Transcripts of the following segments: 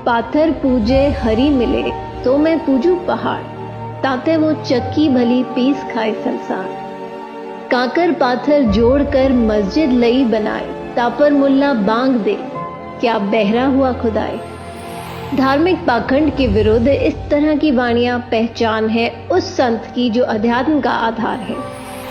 पाथर पूजे हरी मिले तो मैं पूजू पहाड़, ताते वो चक्की भली पीस खाए संसार। काकर पाथर जोड़कर मस्जिद लई बनाए, तापर मुल्ला बांग दे क्या बहरा हुआ खुदाए। धार्मिक पाखंड के विरुद्ध इस तरह की वाणियां पहचान है उस संत की जो अध्यात्म का आधार है,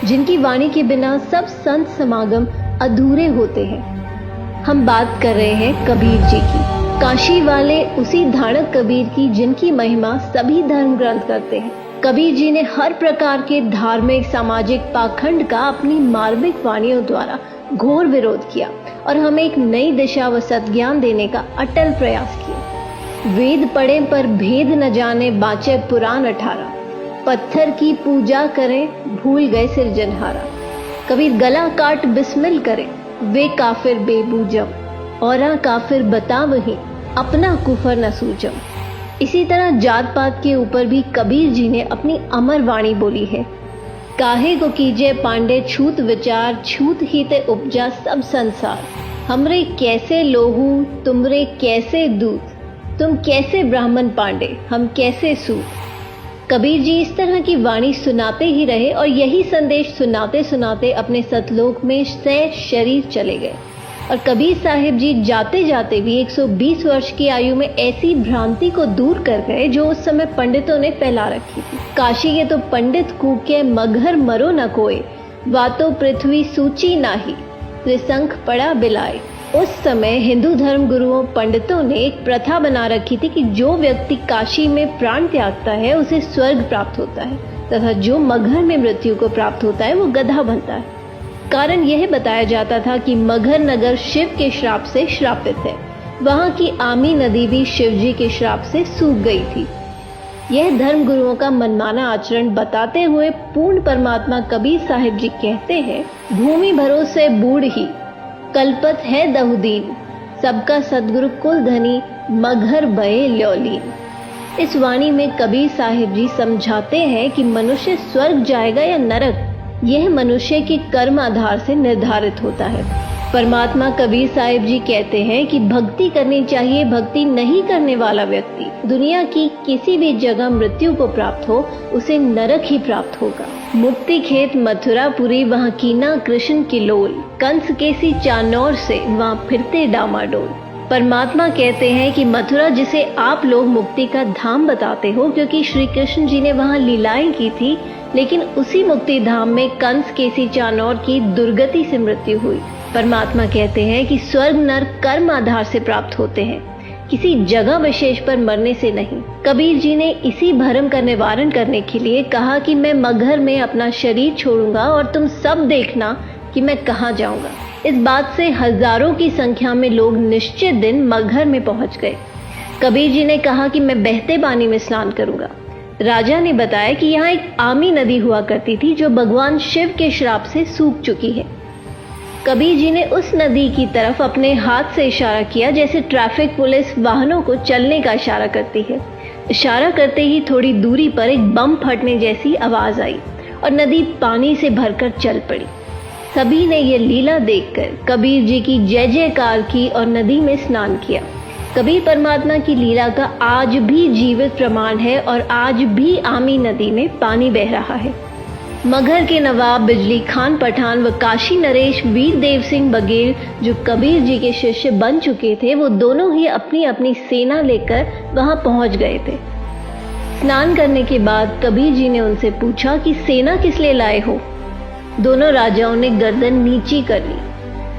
जिनकी वाणी के बिना सब संत समागम अधूरे होते हैं। हम बात कर रहे हैं कबीर जी की, काशी वाले उसी धाड़क कबीर की जिनकी महिमा सभी धर्म ग्रंथ करते हैं। कबीर जी ने हर प्रकार के धार्मिक सामाजिक पाखंड का अपनी मार्मिक वाणियों द्वारा घोर विरोध किया और हमें एक नई दिशा व सद्ज्ञान देने का अटल प्रयास किया। वेद पढ़े पर भेद न जाने, बाँचे पुराण 18, पत्थर की पूजा करें भूल गए सिरजनहारा। कबीर गला काट बिस्मिल करें, वे काफिर बेबूजम, औरा काफिर बता वही अपना कुफर न सूजम। इसी तरह जात पात के ऊपर भी कबीर जी ने अपनी अमर वाणी बोली है। काहे को कीजे पांडे छूत विचार, छूत ही ते उपजा सब संसार। हमरे कैसे लोहू तुमरे कैसे दूत, तुम कैसे ब्राह्मण पांडे हम कैसे सूत। कबीर जी इस तरह की वाणी सुनाते ही रहे और यही संदेश सुनाते सुनाते अपने सतलोक में सह शरीर चले गए। और कबीर साहिब जी जाते जाते भी 120 वर्ष की आयु में ऐसी भ्रांति को दूर कर गए जो उस समय पंडितों ने फैला रखी थी। काशी के तो पंडित कूके मगहर मरो न कोय, वातो पृथ्वी सूची नाही, त्रिशंख पड़ा बिलाए। उस समय हिंदू धर्म गुरुओं पंडितों ने एक प्रथा बना रखी थी कि जो व्यक्ति काशी में प्राण त्यागता है उसे स्वर्ग प्राप्त होता है तथा जो मगहर में मृत्यु को प्राप्त होता है वो गधा बनता है। कारण यह बताया जाता था कि मगहर नगर शिव के श्राप से श्रापित है। वहां की आमी नदी भी शिव जी के श्राप से सूख गई थी। यह धर्म गुरुओं का मनमाना आचरण बताते हुए पूर्ण परमात्मा कबीर साहिब जी कहते हैं, भूमि भरोसे बूढ़ ही कल्पत है दहुदीन, सबका सदगुरु कुल धनी मगहर बये ल्योलीन। इस वाणी में कबीर साहिब जी समझाते हैं कि मनुष्य स्वर्ग जाएगा या नरक, यह मनुष्य के कर्म आधार से निर्धारित होता है। परमात्मा कबीर साहिब जी कहते हैं कि भक्ति करनी चाहिए, भक्ति नहीं करने वाला व्यक्ति दुनिया की किसी भी जगह मृत्यु को प्राप्त हो उसे नरक ही प्राप्त होगा। मुक्ति खेत मथुरापुरी वहाँ कीना कृष्ण की लोल, कंस केसी चानौर से वहाँ फिरते डामाडोल। परमात्मा कहते हैं कि मथुरा जिसे आप लोग मुक्ति का धाम बताते हो क्योंकि श्री कृष्ण जी ने वहाँ लीलाएं की थी, लेकिन उसी मुक्ति धाम में कंस केसी चानौर की दुर्गति से मृत्यु हुई। परमात्मा कहते हैं कि स्वर्ग नरक कर्म आधार से प्राप्त होते हैं, किसी जगह विशेष पर मरने से नहीं। कबीर जी ने इसी भ्रम का निवारण करने के लिए कहा कि मैं मगहर में अपना शरीर छोड़ूंगा और तुम सब देखना कि मैं कहाँ जाऊंगा। इस बात से हजारों की संख्या में लोग निश्चित दिन मगहर में पहुंच गए। कबीर जी ने कहा कि मैं बहते पानी में स्नान करूंगा। राजा ने बताया कि यहाँ एक आमी नदी हुआ करती थी जो भगवान शिव के श्राप से सूख चुकी है। कबीर जी ने उस नदी की तरफ अपने हाथ से इशारा किया जैसे ट्रैफिक पुलिस वाहनों को चलने का इशारा करती है। इशारा करते ही थोड़ी दूरी पर एक बम फटने जैसी आवाज आई और नदी पानी से भरकर चल पड़ी। सभी ने ये लीला देखकर कबीर जी की जय जयकार की और नदी में स्नान किया। कबीर परमात्मा की लीला का आज भी जीवित प्रमाण है और आज भी आमी नदी में पानी बह रहा है। मगहर के नवाब बिजली खान पठान व काशी नरेश वीर देव सिंह बघेल जो कबीर जी के शिष्य बन चुके थे, वो दोनों ही अपनी अपनी सेना लेकर वहां पहुंच गए थे। स्नान करने के बाद कबीर जी ने उनसे पूछा कि सेना किस लिए लाए हो। दोनों राजाओं ने गर्दन नीची कर ली।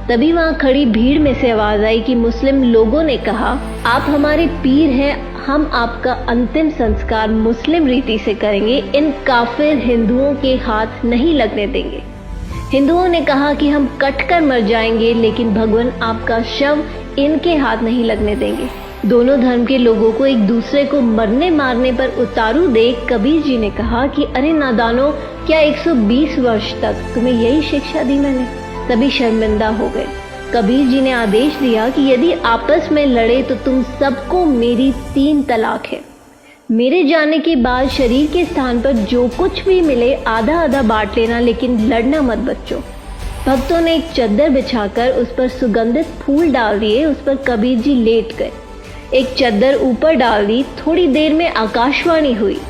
तभी वहां खड़ी भीड़ में से आवाज आई कि मुस्लिम लोगों ने कहा, आप हमारे पीर हैं, हम आपका अंतिम संस्कार मुस्लिम रीति से करेंगे, इन काफिर हिंदुओं के हाथ नहीं लगने देंगे। हिंदुओं ने कहा कि हम कटकर मर जाएंगे लेकिन भगवान आपका शव इनके हाथ नहीं लगने देंगे। दोनों धर्म के लोगों को एक दूसरे को मरने मारने पर उतारू देख कबीर जी ने कहा कि अरे नादानो, क्या 120 वर्ष तक तुम्हें यही शिक्षा दी मैंने। सभी शर्मिंदा हो गए। कबीर जी ने आदेश दिया कि यदि आपस में लड़े तो तुम सबको मेरी 3 तलाक है। मेरे जाने के बाद शरीर के स्थान पर जो कुछ भी मिले आधा आधा बांट लेना, लेकिन लड़ना मत बच्चों। भक्तों ने एक चद्दर बिछाकर उस पर सुगंधित फूल डाल दिए। उस पर कबीर जी लेट गए। एक चद्दर ऊपर डाल दी, थोड़ी देर में आकाशवाणी हुई,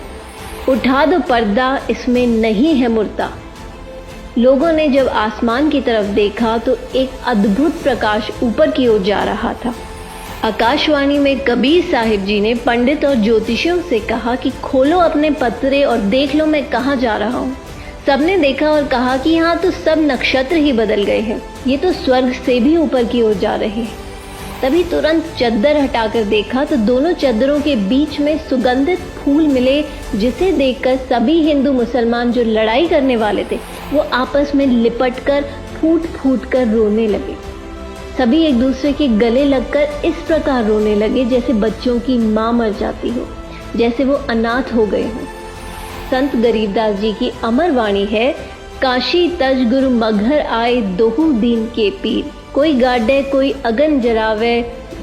उठा दो पर्दा, इसमें नहीं है मुर्दा। लोगों ने जब आसमान की तरफ देखा तो एक अद्भुत प्रकाश ऊपर की ओर जा रहा था। आकाशवाणी में कबीर साहिब जी ने पंडित और ज्योतिषियों से कहा कि खोलो अपने पत्रे और देख लो मैं कहाँ जा रहा हूँ। सबने देखा और कहा कि यहाँ तो सब नक्षत्र ही बदल गए हैं, ये तो स्वर्ग से भी ऊपर की ओर जा रहे हैं। तभी तुरंत चद्दर हटाकर देखा तो दोनों चद्दरों के बीच में सुगंधित फूल मिले, जिसे देखकर सभी हिंदू मुसलमान जो लड़ाई करने वाले थे वो आपस में लिपटकर फूट फूट कर रोने लगे। सभी एक दूसरे के गले लगकर इस प्रकार रोने लगे जैसे बच्चों की माँ मर जाती हो, जैसे वो अनाथ हो गए हों। संत गरीबदास जी की अमर वाणी है, काशी तज गुरु मघर आए दोहू दीन के पीर, कोई गाडे कोई अगन जरावे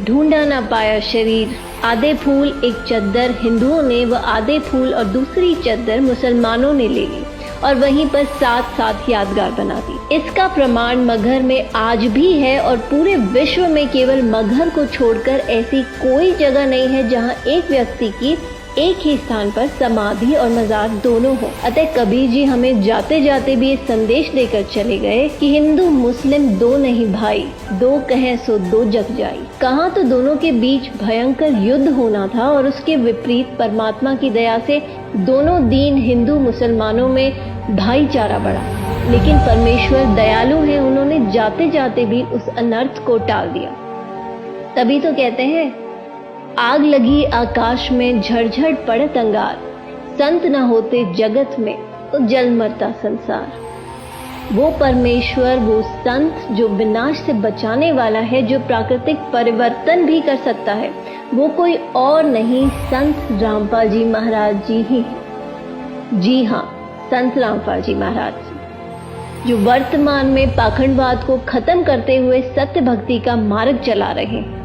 ढूंढा ना पाया शरीर। आधे फूल एक चद्दर हिंदुओं ने व आधे फूल और दूसरी चद्दर मुसलमानों ने ले ली और वहीं पर साथ साथ यादगार बना दी। इसका प्रमाण मगहर में आज भी है और पूरे विश्व में केवल मगहर को छोड़कर ऐसी कोई जगह नहीं है जहां एक व्यक्ति की एक ही स्थान पर समाधि और मजार दोनों हो। अतः कबीर जी हमें जाते जाते भी ये संदेश देकर चले गए कि हिंदू मुस्लिम दो नहीं भाई, दो कहें सो दो जग जाई। कहाँ तो दोनों के बीच भयंकर युद्ध होना था और उसके विपरीत परमात्मा की दया से दोनों दीन हिंदू मुसलमानों में भाईचारा बढ़ा। लेकिन परमेश्वर दयालु है, उन्होंने जाते जाते भी उस अनर्थ को टाल दिया। तभी तो कहते हैं, आग लगी आकाश में झड़झड़ पड़त अंगार, संत न होते जगत में तो जल मरता संसार। वो परमेश्वर, वो संत जो विनाश से बचाने वाला है, जो प्राकृतिक परिवर्तन भी कर सकता है, वो कोई और नहीं संत रामपाल जी महाराज जी ही हैं। जी हाँ, संत रामपाल जी महाराज जी, जो वर्तमान में पाखंडवाद को खत्म करते हुए सत्य भक्ति का मार्ग चला रहे हैं।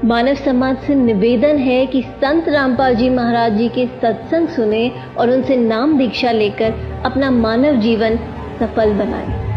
मानव समाज से निवेदन है कि संत रामपाल जी महाराज जी के सत्संग सुने और उनसे नाम दीक्षा लेकर अपना मानव जीवन सफल बनाएं।